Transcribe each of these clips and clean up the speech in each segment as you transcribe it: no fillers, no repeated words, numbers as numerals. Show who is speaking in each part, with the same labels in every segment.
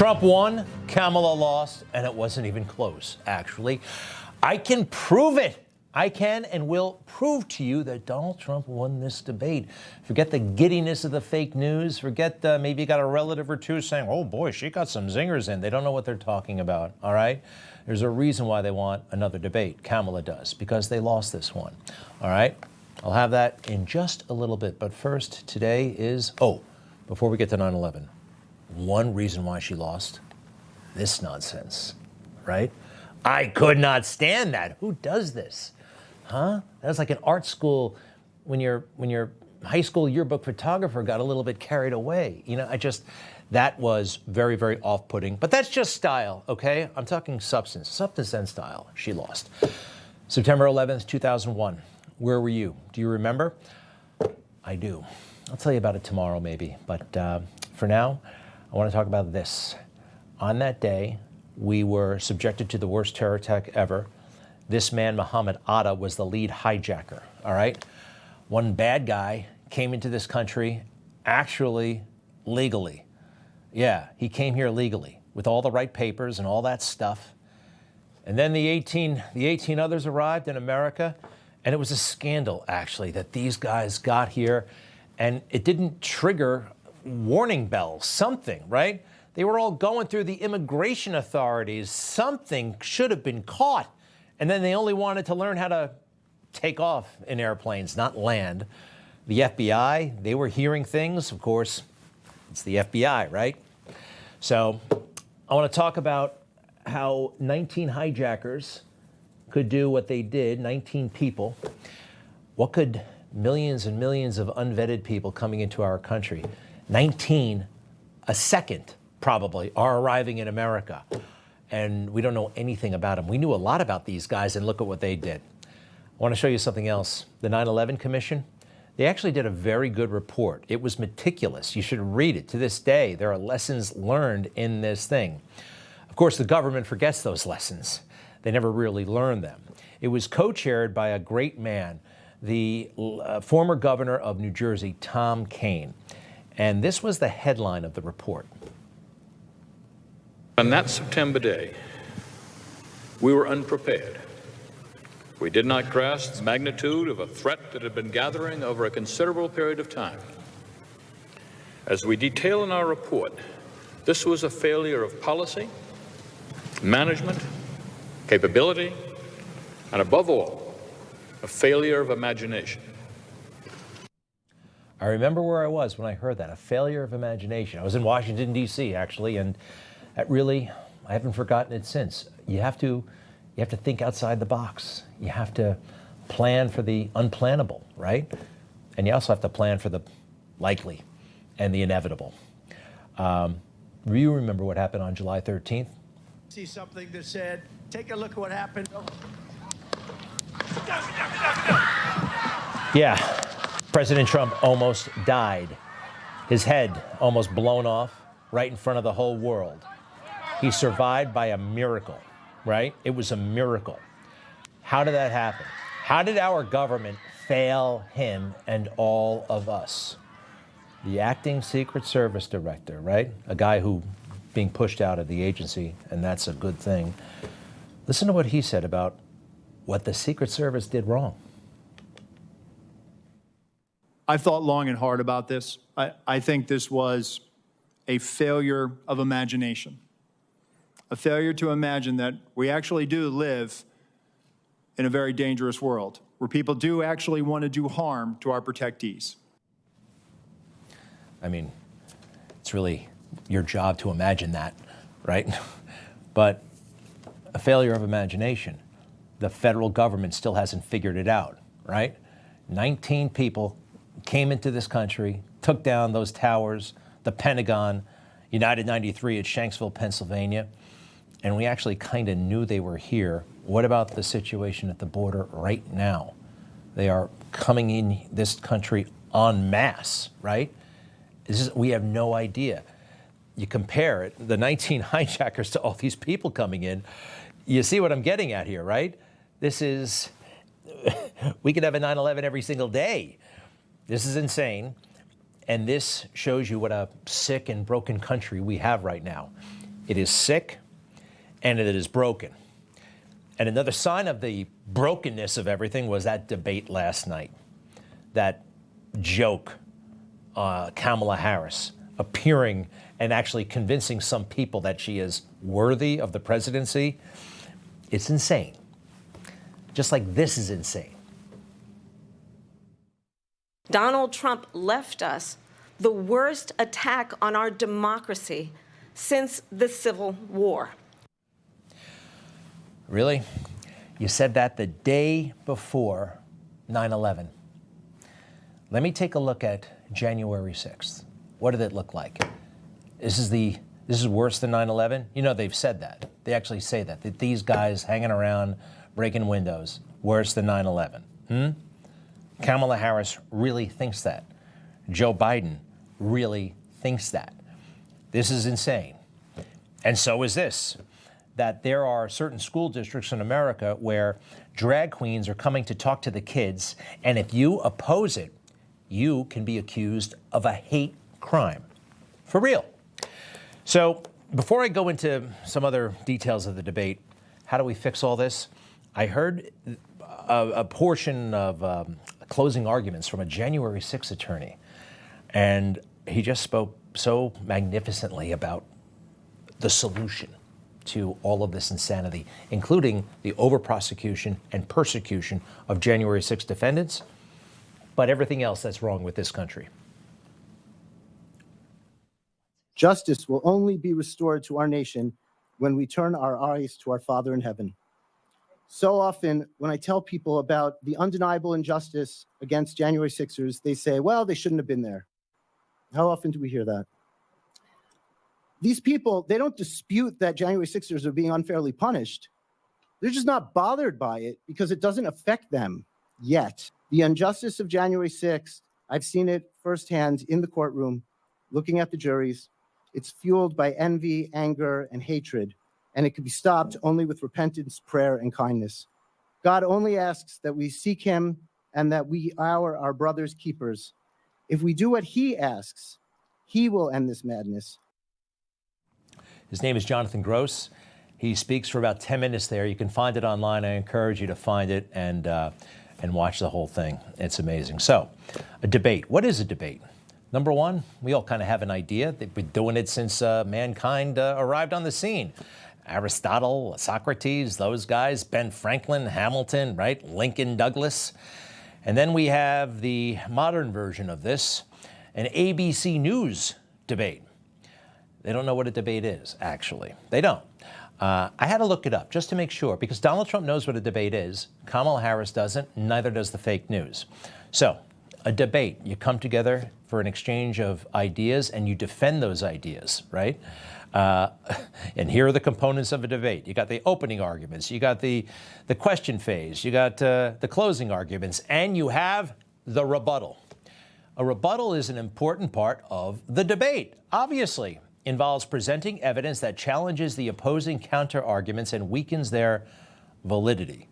Speaker 1: Trump won, Kamala lost, and it wasn't even close, actually. I can prove it. I can and will prove to you that Donald Trump won this debate. Forget the giddiness of the fake news. Forget maybe you got a relative or two saying, oh boy, she got some zingers in. They don't know what they're talking about, all right? There's a reason why they want another debate. Kamala does, because they lost this one, all right? I'll have that in just a little bit. But first, today is, before we get to 9/11, one reason why she lost, this nonsense, right? I could not stand that. Who does this? Huh? That's like an art school when your high school yearbook photographer got a little bit carried away. You know, that was very, very off-putting. But that's just style, okay? I'm talking substance and style. She lost. September 11th, 2001. Where were you? Do you remember? I do. I'll tell you about it tomorrow, maybe. But for now, I want to talk about this. On that day, we were subjected to the worst terror attack ever. This man, Muhammad Atta, was the lead hijacker, all right? One bad guy came into this country actually legally. Yeah, he came here legally with all the right papers and all that stuff. And then the 18 others arrived in America, and it was a scandal, actually, that these guys got here, and it didn't trigger warning bells, something, right? They were all going through the immigration authorities. Something should have been caught. And then they only wanted to learn how to take off in airplanes, not land. The FBI, they were hearing things. Of course, it's the FBI, right? So I want to talk about how 19 hijackers could do what they did, 19 people. What could millions and millions of unvetted people coming into our country, 19 a second probably, are arriving in America, and we don't know anything about them. We knew a lot about these guys, and look at what they did. I want to show you something else. The 9/11 Commission, they actually did a very good report. It was meticulous. You should read it. To this day, there are lessons learned in this thing. Of course, the government forgets those lessons. They never really learned them. It was co-chaired by a great man, the former governor of New Jersey, Tom Kean. And this was the headline of the report.
Speaker 2: On that September day, we were unprepared. We did not grasp the magnitude of a threat that had been gathering over a considerable period of time. As we detail in our report, this was a failure of policy, management, capability, and above all, a failure of imagination.
Speaker 1: I remember where I was when I heard that, a failure of imagination. I was in Washington, D.C., actually, and that really, I haven't forgotten it since. You have to think outside the box. You have to plan for the unplannable, right? And you also have to plan for the likely and the inevitable. Do you remember what happened on July 13th?
Speaker 3: See something that said, take a look at what happened.
Speaker 1: Yeah, President Trump almost died. His head almost blown off right in front of the whole world. He survived by a miracle, right? It was a miracle. How did that happen? How did our government fail him and all of us? The acting Secret Service director, right? A guy who being pushed out of the agency, and that's a good thing. Listen to what he said about what the Secret Service did wrong.
Speaker 4: I've thought long and hard about this. I think this was a failure of imagination. A failure to imagine that we actually do live in a very dangerous world, where people do actually want to do harm to our protectees.
Speaker 1: I mean, it's really your job to imagine that, right? But a failure of imagination. The federal government still hasn't figured it out, right? 19 people came into this country, took down those towers, the Pentagon, United 93 at Shanksville, Pennsylvania, and we actually kind of knew they were here. What about the situation at the border right now? They are coming in this country en masse, right? We have no idea. You compare it, the 19 hijackers to all these people coming in, you see what I'm getting at here, right? This is, we could have a 9/11 every single day. This is insane. And this shows you what a sick and broken country we have right now. It is sick, and it is broken. And another sign of the brokenness of everything was that debate last night. That joke, Kamala Harris appearing and actually convincing some people that she is worthy of the presidency. It's insane. Just like this is insane.
Speaker 5: Donald Trump left us the worst attack on our democracy since the Civil War.
Speaker 1: Really? You said that the day before 9/11. Let me take a look at January 6th. What did it look like? This is worse than 9/11? You know, they've said that. They actually say that these guys hanging around, breaking windows, worse than 9/11. Kamala Harris really thinks that. Joe Biden really thinks that. This is insane. And so is this, that there are certain school districts in America where drag queens are coming to talk to the kids, and if you oppose it, you can be accused of a hate crime. For real. So before I go into some other details of the debate, how do we fix all this? I heard a portion of closing arguments from a January 6th attorney, and he just spoke so magnificently about the solution to all of this insanity, including the over-prosecution and persecution of January 6th defendants, but everything else that's wrong with this country.
Speaker 6: Justice will only be restored to our nation when we turn our eyes to our Father in heaven. So often, when I tell people about the undeniable injustice against January 6ers, they say, well, they shouldn't have been there. How often do we hear that? These people, they don't dispute that January 6ers are being unfairly punished. They're just not bothered by it because it doesn't affect them yet. The injustice of January 6th, I've seen it firsthand in the courtroom, looking at the juries. It's fueled by envy, anger, and hatred, and it can be stopped only with repentance, prayer, and kindness. God only asks that we seek him and that we are our brother's keepers. If we do what he asks, he will end this madness.
Speaker 1: His name is Jonathan Gross. He speaks for about 10 minutes there. You can find it online. I encourage you to find it and watch the whole thing. It's amazing. So, a debate. What is a debate? Number one, we all kind of have an idea. They've been doing it since mankind arrived on the scene. Aristotle, Socrates, those guys, Ben Franklin, Hamilton, right? Lincoln, Douglas. And then we have the modern version of this, an ABC News debate. They don't know what a debate is, actually. They don't. I had to look it up just to make sure, because Donald Trump knows what a debate is. Kamala Harris doesn't, neither does the fake news. So, a debate, you come together for an exchange of ideas and you defend those ideas, right? And here are the components of a debate. You got the opening arguments, you got the question phase, you got the closing arguments, and you have the rebuttal. A rebuttal is an important part of the debate, obviously. Involves presenting evidence that challenges the opposing counter-arguments and weakens their validity.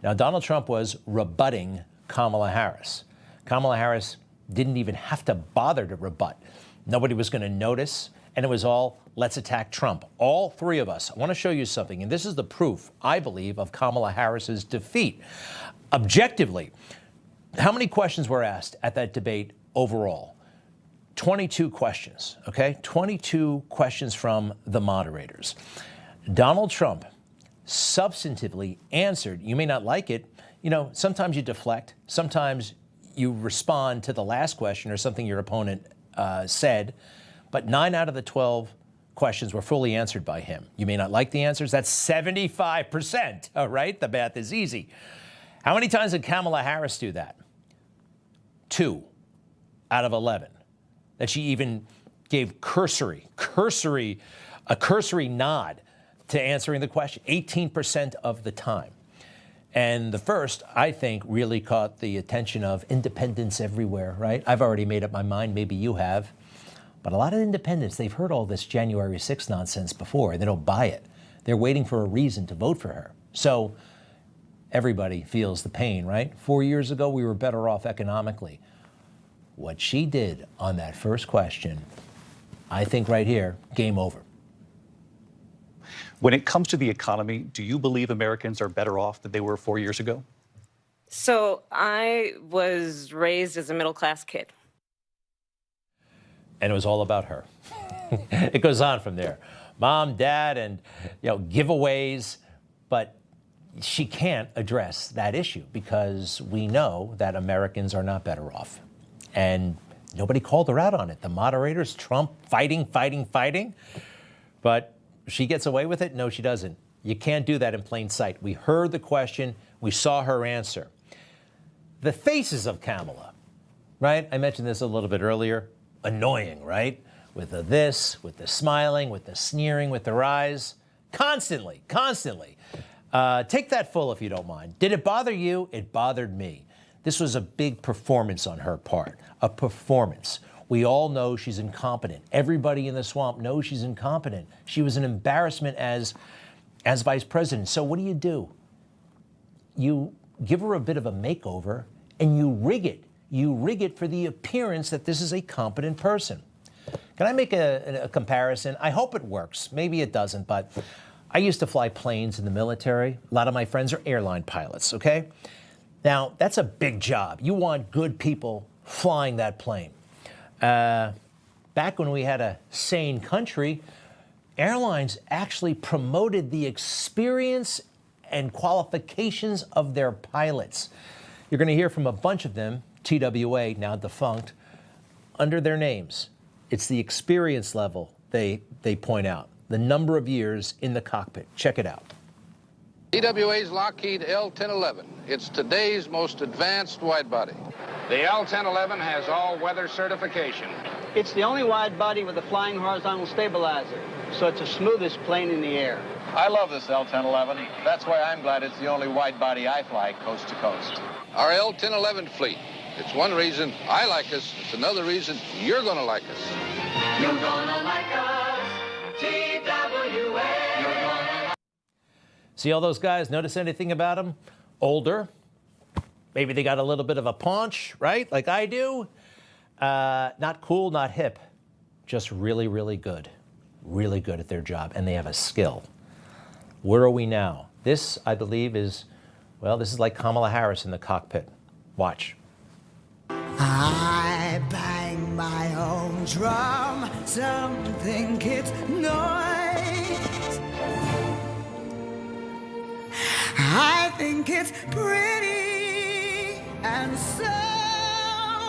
Speaker 1: Now, Donald Trump was rebutting Kamala Harris. Kamala Harris didn't even have to bother to rebut. Nobody was going to notice, and it was all, let's attack Trump. All three of us. I want to show you something, and this is the proof, I believe, of Kamala Harris's defeat. Objectively, how many questions were asked at that debate overall? 22 questions, okay? 22 questions from the moderators. Donald Trump substantively answered. You may not like it. You know, sometimes you deflect. Sometimes you respond to the last question or something your opponent said. But 9 out of the 12 questions were fully answered by him. You may not like the answers. That's 75%, all right? The math is easy. How many times did Kamala Harris do that? 2 out of 11. That she even gave a cursory nod to answering the question, 18% of the time. And the first, I think, really caught the attention of independents everywhere, right? I've already made up my mind, maybe you have. But a lot of independents, they've heard all this January 6th nonsense before. They don't buy it. They're waiting for a reason to vote for her. So everybody feels the pain, right? 4 years ago, we were better off economically. What she did on that first question, I think right here, game over.
Speaker 7: When it comes to the economy, do you believe Americans are better off than they were 4 years ago?
Speaker 5: So I was raised as a middle-class kid.
Speaker 1: And it was all about her. It goes on from there. Mom, dad, and giveaways, but she can't address that issue because we know that Americans are not better off. And nobody called her out on it. The moderators, Trump, fighting. But she gets away with it? No, she doesn't. You can't do that in plain sight. We heard the question. We saw her answer. The faces of Kamala, right? I mentioned this a little bit earlier. Annoying, right? With the this, with the smiling, with the sneering, with their eyes. Constantly. Take that full if you don't mind. Did it bother you? It bothered me. This was a big performance on her part. A performance. We all know she's incompetent. Everybody in the swamp knows she's incompetent. She was an embarrassment as vice president. So what do? You give her a bit of a makeover and you rig it. You rig it for the appearance that this is a competent person. Can I make a comparison? I hope it works. Maybe it doesn't, but I used to fly planes in the military. A lot of my friends are airline pilots, okay? Now, that's a big job. You want good people flying that plane. Back when we had a sane country, airlines actually promoted the experience and qualifications of their pilots. You're going to hear from a bunch of them, TWA, now defunct, under their names. It's the experience level they point out, the number of years in the cockpit. Check it out.
Speaker 8: TWA's Lockheed L-1011. It's today's most advanced wide-body. The L-1011 has all-weather certification.
Speaker 9: It's the only wide body with a flying horizontal stabilizer, so it's the smoothest plane in the air.
Speaker 10: I love this L-1011. That's why I'm glad it's the only wide body I fly coast to coast.
Speaker 8: Our L-1011 fleet. It's one reason I like us. It's another reason you're going to like us.
Speaker 11: You're gonna like us, TWA.
Speaker 1: See all those guys? Notice anything about them? Older. Maybe they got a little bit of a paunch, right? Like I do. Not cool, not hip. Just really, really good. Really good at their job. And they have a skill. Where are we now? This, I believe, is, well, this is like Kamala Harris in the cockpit. Watch.
Speaker 12: I bang my own drum. Some think it's noise. I think it's pretty. And so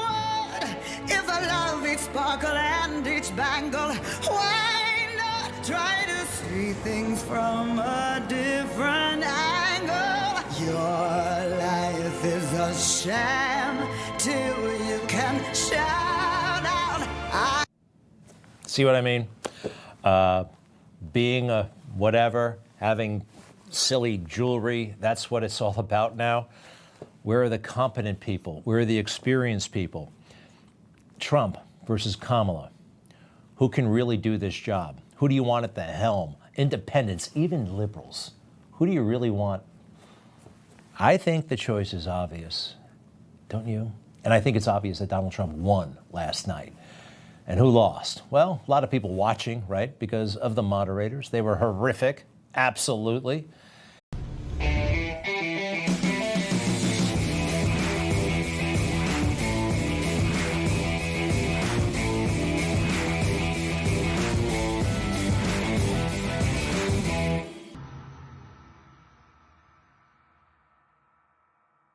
Speaker 12: what if I love each sparkle and each bangle? Why not try to see things from a different angle? Your life is a sham till you can shout out.
Speaker 1: See what I mean? Being a whatever, having silly jewelry, that's what it's all about now. Where are the competent people? Where are the experienced people? Trump versus Kamala. Who can really do this job? Who do you want at the helm? Independents, even liberals. Who do you really want? I think the choice is obvious, don't you? And I think it's obvious that Donald Trump won last night. And who lost? Well, a lot of people watching, right? Because of the moderators. They were horrific, absolutely.